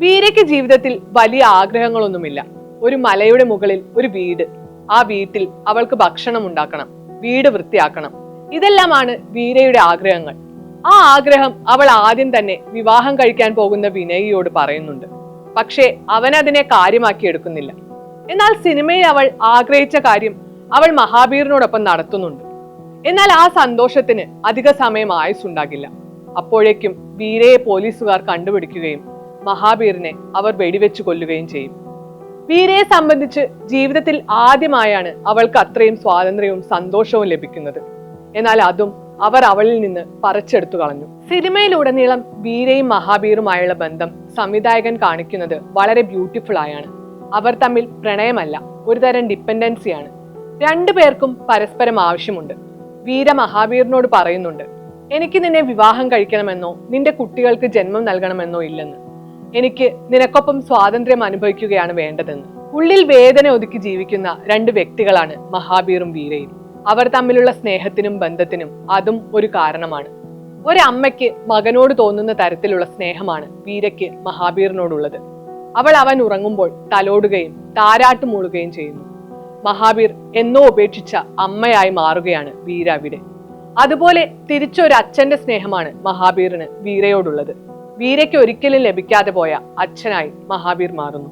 വീരയ്ക്ക് ജീവിതത്തിൽ വലിയ ആഗ്രഹങ്ങളൊന്നുമില്ല. ഒരു മലയുടെ മുകളിൽ ഒരു വീട്, ആ വീട്ടിൽ അവൾക്ക് ഭക്ഷണം ഉണ്ടാക്കണം, വീട് വൃത്തിയാക്കണം. ഇതെല്ലാമാണ് വീരയുടെ ആഗ്രഹങ്ങൾ. ആ ആഗ്രഹം അവൾ ആദ്യം തന്നെ വിവാഹം കഴിക്കാൻ പോകുന്ന വിനയിയോട് പറയുന്നുണ്ട്. പക്ഷേ അവൻ അതിനെ കാര്യമാക്കി എടുക്കുന്നില്ല. എന്നാൽ സിനിമയിൽ അവൾ ആഗ്രഹിച്ച കാര്യം അവൾ മഹാബീറിനോടൊപ്പം നടത്തുന്നുണ്ട്. എന്നാൽ ആ സന്തോഷത്തിന് അധിക സമയം ആയുസ്സുണ്ടാകില്ല. അപ്പോഴേക്കും വീരയെ പോലീസുകാർ കണ്ടുപിടിക്കുകയും മഹാബീറിനെ അവർ വെടിവെച്ചു കൊല്ലുകയും ചെയ്യും. വീരയെ സംബന്ധിച്ച് ജീവിതത്തിൽ ആദ്യമായാണ് അവൾക്ക് അത്രയും സ്വാതന്ത്ര്യവും സന്തോഷവും ലഭിക്കുന്നത്. എന്നാൽ അതും അവർ അവളിൽ നിന്ന് പറിച്ചെടുത്തു കളഞ്ഞു. സിനിമയിലുടനീളം വീരയും മഹാബീറുമായുള്ള ബന്ധം സംവിധായകൻ കാണിക്കുന്നത് വളരെ ബ്യൂട്ടിഫുൾ ആയാണ്. അവർ തമ്മിൽ പ്രണയമല്ല, ഒരു തരം ഡിപ്പെൻഡൻസിയാണ്. രണ്ടുപേർക്കും പരസ്പരം ആവശ്യമുണ്ട്. വീര മഹാബീറിനോട് പറയുന്നുണ്ട്, എനിക്ക് നിന്നെ വിവാഹം കഴിക്കണമെന്നോ നിന്റെ കുട്ടികൾക്ക് ജന്മം നൽകണമെന്നോ ഇല്ലെന്ന്. എനിക്ക് നിനക്കൊപ്പം സ്വാതന്ത്ര്യം അനുഭവിക്കുകയാണ് വേണ്ടതെന്ന്. ഉള്ളിൽ വേദന ഒതുക്കി ജീവിക്കുന്ന രണ്ട് വ്യക്തികളാണ് മഹാബീറും വീരയും. അവർ തമ്മിലുള്ള സ്നേഹത്തിനും ബന്ധത്തിനും അതും ഒരു കാരണമാണ്. ഒരമ്മയ്ക്ക് മകനോട് തോന്നുന്ന തരത്തിലുള്ള സ്നേഹമാണ് വീരയ്ക്ക് മഹാബീറിനോടുള്ളത്. അവൻ ഉറങ്ങുമ്പോൾ തലോടുകയും താരാട്ടുമൂളുകയും ചെയ്യുന്നു. മഹാബീർ എന്നോ ഉപേക്ഷിച്ച അമ്മയായി മാറുകയാണ് വീര അവിടെ. അതുപോലെ തിരിച്ചൊരു അച്ഛന്റെ സ്നേഹമാണ് മഹാബീറിന് വീരയോടുള്ളത്. വീരയ്ക്ക് ഒരിക്കലും ലഭിക്കാതെ പോയ അച്ഛനായി മഹാബീർ മാറുന്നു.